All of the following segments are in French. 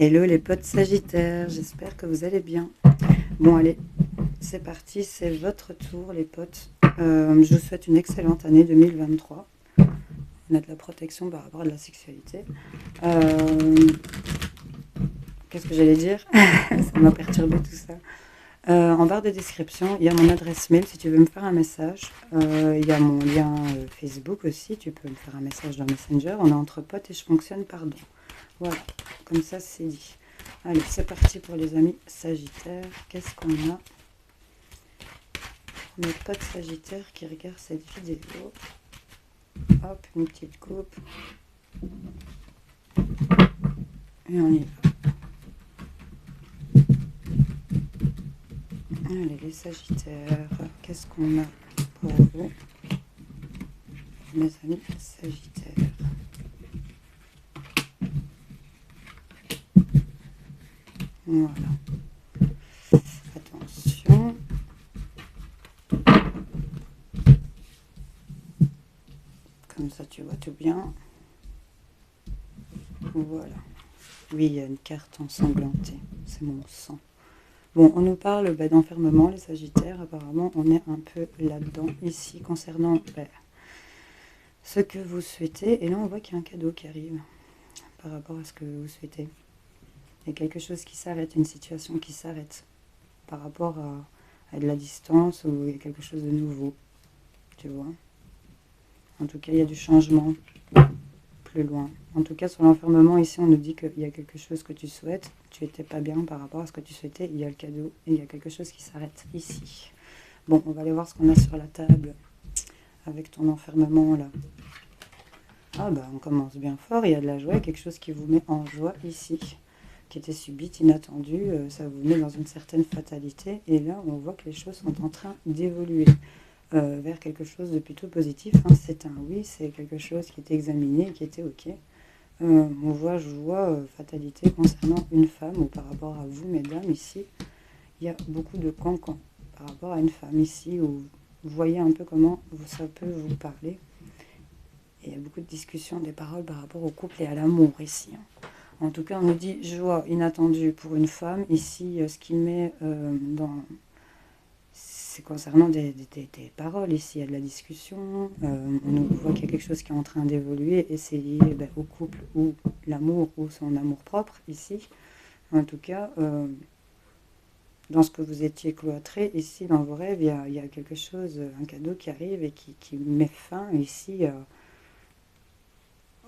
Hello les potes sagittaires, j'espère que vous allez bien. Bon allez, c'est parti, c'est votre tour les potes. Je vous souhaite une excellente année 2023. On a de la protection par rapport à de la sexualité. Qu'est-ce que j'allais dire? Ça m'a perturbé tout ça. En barre de description, il y a mon adresse mail si tu veux me faire un message. Il y a mon lien Facebook aussi, tu peux me faire un message dans Messenger. On est entre potes et je fonctionne par don. Voilà, comme ça c'est dit. Allez, c'est parti pour les amis sagittaires. Qu'est-ce qu'on a pour mes potes sagittaires qui regardent cette vidéo? Hop, une petite coupe. Et on y va. Allez, les sagittaires, qu'est-ce qu'on a pour vous, mes amis sagittaires? Voilà. Attention. Comme ça, tu vois tout bien. Voilà. Oui, il y a une carte ensanglantée. C'est mon sang. Bon, on nous parle d'enfermement, les sagittaires. Apparemment, on est un peu là-dedans, ici, concernant ce que vous souhaitez. Et là, on voit qu'il y a un cadeau qui arrive par rapport à ce que vous souhaitez. Il y a quelque chose qui s'arrête, une situation qui s'arrête par rapport à de la distance ou il y a quelque chose de nouveau. Tu vois? En tout cas, il y a du changement plus loin. En tout cas, sur l'enfermement, ici, on nous dit qu'il y a quelque chose que tu souhaites. Tu n'étais pas bien par rapport à ce que tu souhaitais. Il y a le cadeau et il y a quelque chose qui s'arrête ici. Bon, on va aller voir ce qu'on a sur la table avec ton enfermement là. Ah bah, on commence bien fort. Il y a de la joie, quelque chose qui vous met en joie ici, qui était subite, inattendue. Ça vous met dans une certaine fatalité. Et là, on voit que les choses sont en train d'évoluer vers quelque chose de plutôt positif. Hein. C'est un oui, c'est quelque chose qui était examiné, qui était ok. On voit joie, fatalité concernant une femme ou par rapport à vous, mesdames, ici. Il y a beaucoup de cancans par rapport à une femme ici où vous voyez un peu comment ça peut vous parler. Et il y a beaucoup de discussions, des paroles par rapport au couple et à l'amour ici. Hein. En tout cas, on nous dit joie inattendue pour une femme. Ici, ce qui met c'est concernant des paroles. Ici, il y a de la discussion. On voit qu'il y a quelque chose qui est en train d'évoluer et c'est lié au couple ou l'amour ou son amour-propre ici. En tout cas, dans ce que vous étiez cloîtré, ici, dans vos rêves, il y a quelque chose, un cadeau qui arrive et qui met fin ici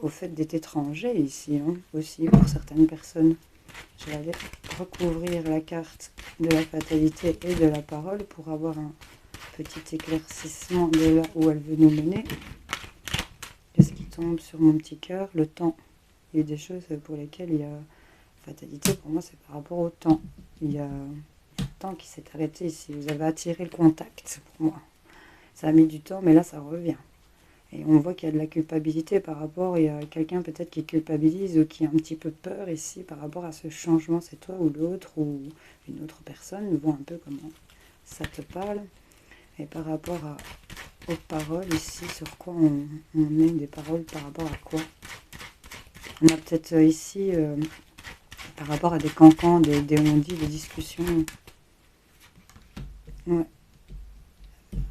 au fait d'être étranger ici, hein, aussi pour certaines personnes. Je vais aller recouvrir la carte de la fatalité et de la parole pour avoir un petit éclaircissement de là où elle veut nous mener. Qu'est-ce qui tombe sur mon petit cœur? Le temps. Il y a des choses pour lesquelles il y a fatalité. Pour moi, c'est par rapport au temps. Il y a un temps qui s'est arrêté ici. Vous avez attiré le contact pour moi. Ça a mis du temps, mais là, ça revient. Et on voit qu'il y a de la culpabilité par rapport, il y a quelqu'un peut-être qui culpabilise ou qui a un petit peu peur ici par rapport à ce changement, c'est toi ou l'autre ou une autre personne, on voit un peu comment ça te parle. Et par rapport aux paroles ici, sur quoi on met des paroles par rapport à quoi? On a peut-être ici, par rapport à des cancans, des on-dit, des discussions. Ouais.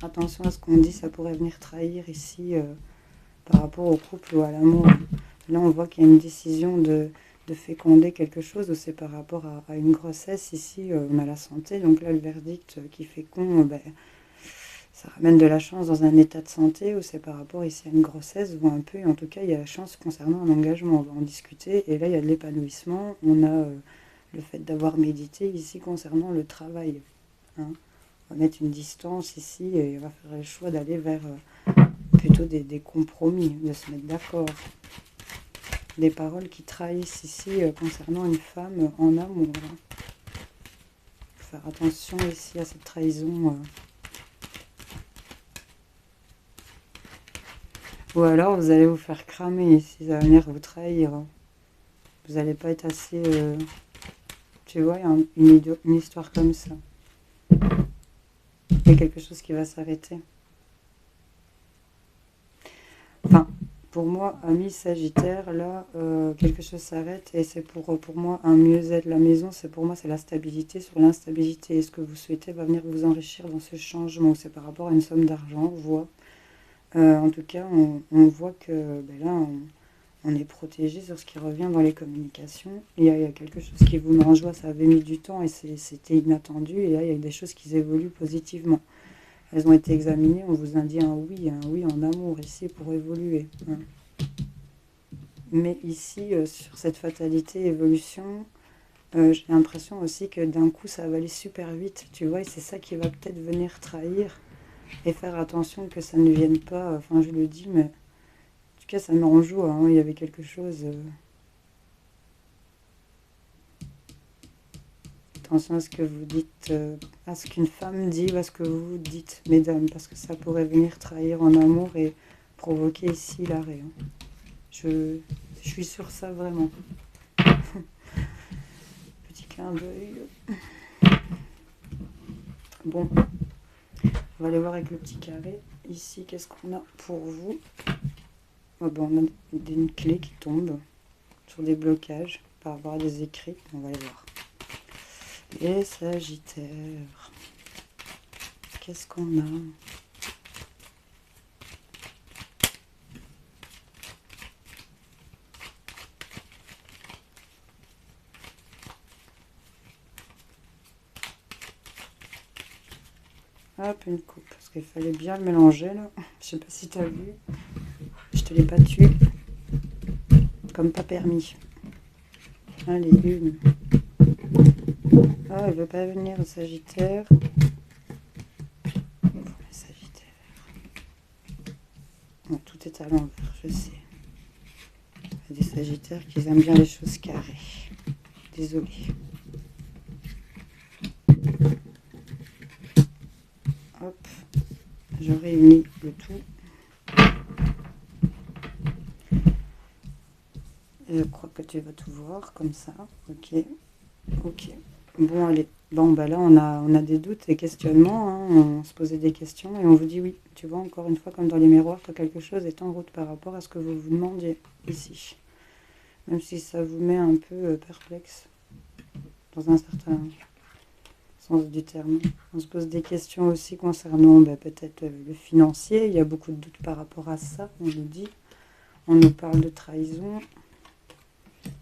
Attention à ce qu'on dit, ça pourrait venir trahir ici par rapport au couple ou à l'amour. Là, on voit qu'il y a une décision de féconder quelque chose, ou c'est par rapport à une grossesse. Ici, on a la santé, donc là, le verdict qui féconde, ça ramène de la chance dans un état de santé, ou c'est par rapport ici à une grossesse, ou un peu, en tout cas, il y a la chance concernant un engagement. On va en discuter, et là, il y a de l'épanouissement. On a le fait d'avoir médité ici concernant le travail. Hein. On va mettre une distance ici et on va faire le choix d'aller vers plutôt des compromis, de se mettre d'accord. Des paroles qui trahissent ici concernant une femme en amour. Hein. Faut faire attention ici à cette trahison. Ou alors vous allez vous faire cramer ici, ça va venir vous trahir. Hein. Vous n'allez pas être assez... tu vois, il y a une histoire comme ça. Il y a quelque chose qui va s'arrêter. Enfin, pour moi, ami Sagittaire, là, quelque chose s'arrête et c'est pour moi un mieux-être. La maison, c'est pour moi, c'est la stabilité sur l'instabilité. Et ce que vous souhaitez va venir vous enrichir dans ce changement. C'est par rapport à une somme d'argent, on voit. En tout cas, on voit que ben là, on est protégé sur ce qui revient dans les communications. Il y a quelque chose qui vous met en joie, ça avait mis du temps et c'était inattendu. Et là, il y a des choses qui évoluent positivement. Elles ont été examinées, on vous a dit un oui en amour ici pour évoluer. Hein. Mais ici, sur cette fatalité, évolution, j'ai l'impression aussi que d'un coup, ça va aller super vite, tu vois, et c'est ça qui va peut-être venir trahir et faire attention que ça ne vienne pas, enfin je le dis, mais en tout cas, ça me rend joie, hein, il y avait quelque chose... Attention à ce que vous dites, à ce qu'une femme dit ou à ce que vous dites, mesdames, parce que ça pourrait venir trahir en amour et provoquer ici l'arrêt. Hein. Je suis sur ça vraiment. Petit clin d'œil. Bon, on va aller voir avec le petit carré. Ici, qu'est-ce qu'on a pour vous? Oh ben, on a une clé qui tombe sur des blocages par rapport à des écrits. On va aller voir. Les Sagittaires. Qu'est-ce qu'on a? Hop, une coupe, parce qu'il fallait bien le mélanger là. Je sais pas si tu as vu. Je te l'ai battu. Comme pas permis. Allez, une. Ah, il veut pas venir le Sagittaire. Le Sagittaire. Bon, tout est à l'envers, je sais. Il y a des Sagittaires qui aiment bien les choses carrées. Désolée. Hop, je réunis le tout. Et je crois que tu vas tout voir comme ça. Ok. Ok. Bon, allez. Bon, bah là, on a des doutes, des questionnements. Hein. On se posait des questions et on vous dit oui. Tu vois, encore une fois, comme dans les miroirs, que quelque chose est en route par rapport à ce que vous vous demandiez ici. Même si ça vous met un peu perplexe, dans un certain sens du terme. On se pose des questions aussi concernant peut-être le financier. Il y a beaucoup de doutes par rapport à ça, on nous dit. On nous parle de trahison.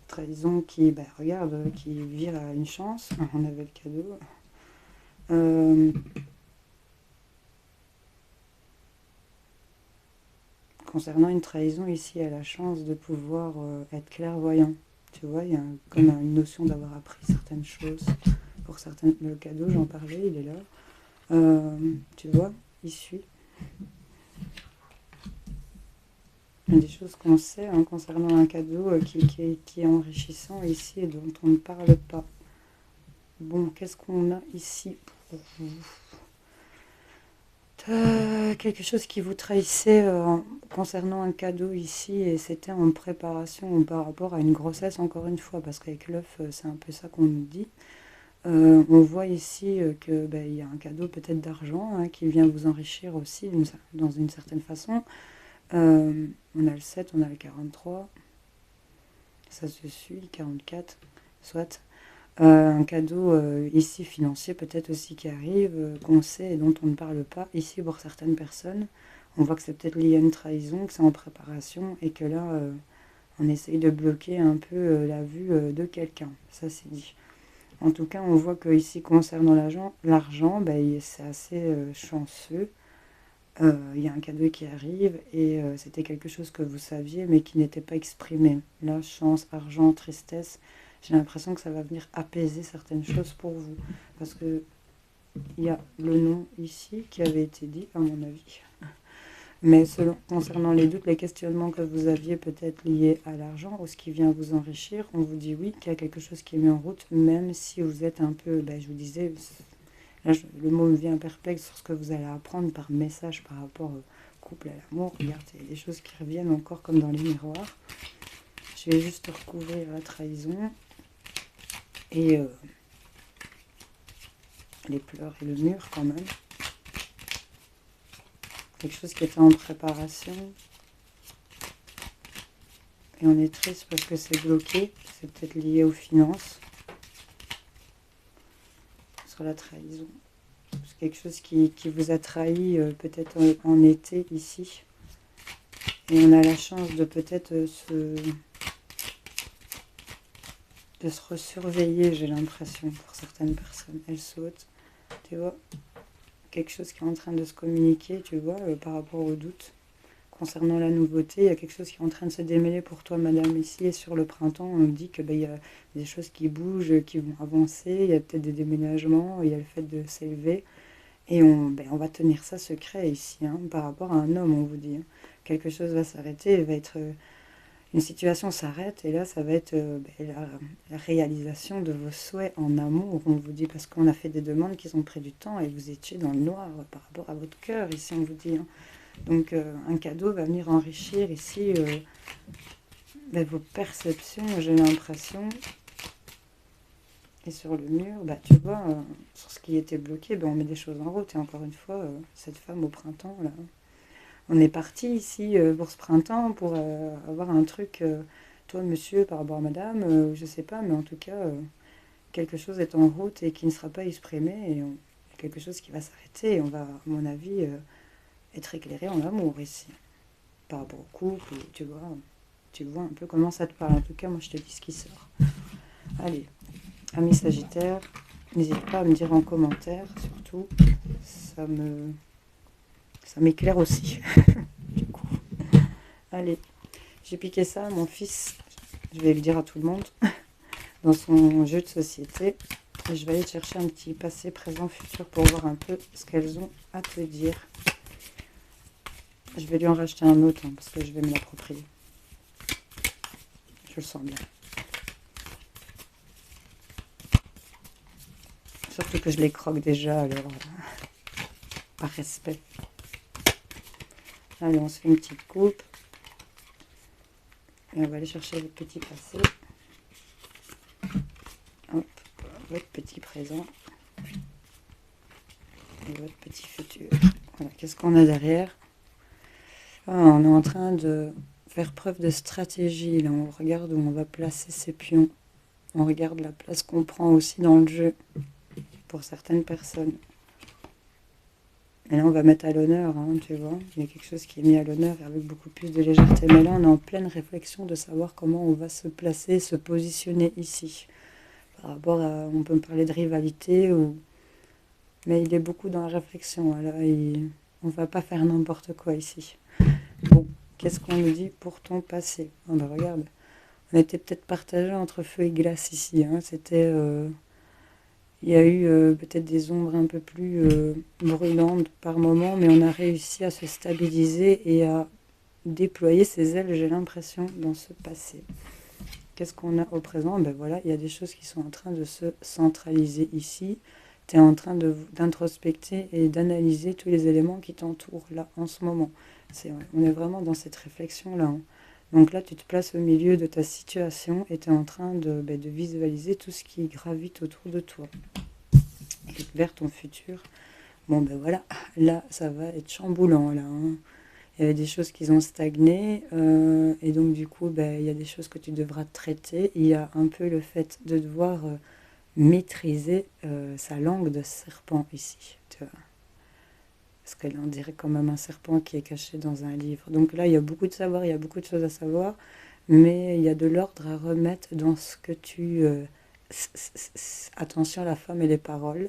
Trahison qui, regarde, qui vire à une chance. On avait le cadeau. Concernant une trahison, ici, elle a la chance de pouvoir être clairvoyant. Tu vois, il y a comme une notion d'avoir appris certaines choses. Pour certains, le cadeau, j'en parlais, il est là. Tu vois, il suit. Il y a des choses qu'on sait hein, concernant un cadeau qui est enrichissant ici et dont on ne parle pas. Bon, qu'est-ce qu'on a ici pour vous? Quelque chose qui vous trahissait concernant un cadeau ici et c'était en préparation par rapport à une grossesse encore une fois parce qu'avec l'œuf c'est un peu ça qu'on nous dit. On voit ici que il y a un cadeau peut-être d'argent hein, qui vient vous enrichir aussi dans une certaine façon. On a le 7, on a le 43, ça se suit, 44, soit. Un cadeau ici financier peut-être aussi qui arrive, qu'on sait et dont on ne parle pas. Ici pour certaines personnes, on voit que c'est peut-être lié à une trahison, que c'est en préparation et que là on essaye de bloquer un peu la vue de quelqu'un. Ça c'est dit. En tout cas on voit que ici concernant l'argent, c'est assez chanceux. Il y a un cadeau qui arrive et c'était quelque chose que vous saviez mais qui n'était pas exprimé. Là, chance, argent, tristesse. J'ai l'impression que ça va venir apaiser certaines choses pour vous. Parce que il y a le nom ici qui avait été dit, à mon avis. Mais concernant les doutes, les questionnements que vous aviez peut-être liés à l'argent ou ce qui vient vous enrichir, on vous dit oui, qu'il y a quelque chose qui est mis en route, même si vous êtes un peu, je vous disais, là le mot me vient perplexe sur ce que vous allez apprendre par message par rapport au couple à l'amour. Regarde, il y a des choses qui reviennent encore comme dans les miroirs. Je vais juste recouvrir la trahison. Et les pleurs et le mur quand même. Quelque chose qui était en préparation. Et on est triste parce que c'est bloqué. C'est peut-être lié aux finances. Sur la trahison. C'est quelque chose qui vous a trahi peut-être en été ici. Et on a la chance de peut-être de se resurveiller, j'ai l'impression, pour certaines personnes. Elles sautent, tu vois, quelque chose qui est en train de se communiquer, tu vois, par rapport au doute. Concernant la nouveauté, il y a quelque chose qui est en train de se démêler pour toi, madame, ici. Et sur le printemps, on nous dit que il y a des choses qui bougent, qui vont avancer, il y a peut-être des déménagements, il y a le fait de s'élever. Et on va tenir ça secret ici, hein, par rapport à un homme, on vous dit. Hein. Quelque chose va s'arrêter, il va être... une situation s'arrête et là ça va être la réalisation de vos souhaits en amour, on vous dit, parce qu'on a fait des demandes qui ont pris du temps et vous étiez dans le noir par rapport à votre cœur ici, on vous dit. Hein. Donc un cadeau va venir enrichir ici vos perceptions, j'ai l'impression. Et sur le mur, tu vois, sur ce qui était bloqué, on met des choses en route. Et encore une fois, cette femme au printemps, là, on est parti ici pour ce printemps, pour avoir un truc, toi monsieur par rapport à madame, je sais pas, mais en tout cas, quelque chose est en route et qui ne sera pas exprimé, et quelque chose qui va s'arrêter, et on va, à mon avis, être éclairé en amour ici, par rapport au couple, tu vois un peu comment ça te parle. En tout cas, moi je te dis ce qui sort. Allez, amis Sagittaire, n'hésite pas à me dire en commentaire, surtout, ça m'éclaire aussi. Du coup. Allez, j'ai piqué ça à mon fils, je vais le dire à tout le monde, dans son jeu de société. Et je vais aller chercher un petit passé, présent, futur pour voir un peu ce qu'elles ont à te dire. Je vais lui en racheter un autre, hein, parce que je vais me l'approprier. Je le sens bien. Surtout que je les croque déjà, alors par respect. Allez, on se fait une petite coupe. Et on va aller chercher le petit passé. Hop, votre petit présent. Et votre petit futur. Voilà, qu'est-ce qu'on a derrière? On est en train de faire preuve de stratégie. Là, on regarde où on va placer ses pions. On regarde la place qu'on prend aussi dans le jeu. Pour certaines personnes. Et là, on va mettre à l'honneur, hein, tu vois. Il y a quelque chose qui est mis à l'honneur avec beaucoup plus de légèreté. Mais là, on est en pleine réflexion de savoir comment on va se placer, se positionner ici. Par rapport à... On peut me parler de rivalité, mais il est beaucoup dans la réflexion. Là, on ne va pas faire n'importe quoi ici. Bon, qu'est-ce qu'on nous dit pour ton passé? Regarde. On était peut-être partagé entre feu et glace ici. Hein. C'était... Il y a eu peut-être des ombres un peu plus brûlantes par moment, mais on a réussi à se stabiliser et à déployer ses ailes, j'ai l'impression, dans ce passé. Qu'est-ce qu'on a au présent? Voilà, il y a des choses qui sont en train de se centraliser ici. Tu es en train d'introspecter et d'analyser tous les éléments qui t'entourent là, en ce moment. On est vraiment dans cette réflexion-là. Hein. Donc là, tu te places au milieu de ta situation et tu es en train de visualiser tout ce qui gravite autour de toi. Et vers ton futur. Voilà, là, ça va être chamboulant, là. Hein. Il y avait des choses qui ont stagné, et donc du coup, il y a des choses que tu devras traiter. Il y a un peu le fait de devoir maîtriser sa langue de serpent ici, tu vois. Parce qu'elle en dirait quand même un serpent qui est caché dans un livre. Donc là, il y a beaucoup de savoir, il y a beaucoup de choses à savoir, mais il y a de l'ordre à remettre dans ce que tu... attention à la femme et les paroles.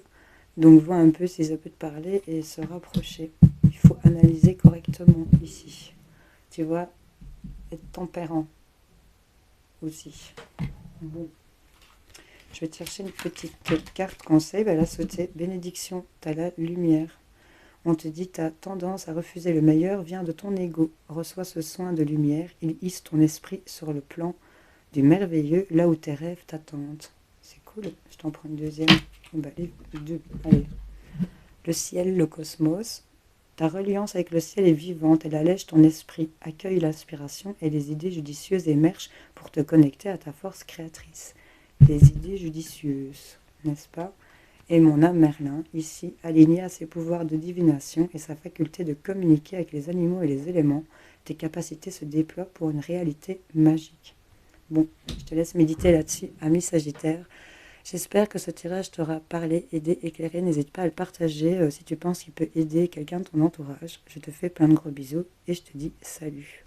Donc vois un peu si ça peut te parler et se rapprocher. Il faut analyser correctement ici. Tu vois, être tempérant aussi. Bon. Je vais te chercher une petite carte conseil. Elle a sauté. Bénédiction, tu as la lumière. On te dit, ta tendance à refuser le meilleur vient de ton ego. Reçois ce soin de lumière. Il hisse ton esprit sur le plan du merveilleux, là où tes rêves t'attendent. C'est cool. Je t'en prends une deuxième. Les deux. Allez. Le ciel, le cosmos. Ta reliance avec le ciel est vivante. Elle allège ton esprit. Accueille l'inspiration et les idées judicieuses émergent pour te connecter à ta force créatrice. Les idées judicieuses, n'est-ce pas? Et mon âme Merlin, ici, aligné à ses pouvoirs de divination et sa faculté de communiquer avec les animaux et les éléments, tes capacités se déploient pour une réalité magique. Bon, je te laisse méditer là-dessus, ami Sagittaire. J'espère que ce tirage t'aura parlé, aidé, éclairé. N'hésite pas à le partager si tu penses qu'il peut aider quelqu'un de ton entourage. Je te fais plein de gros bisous et je te dis salut.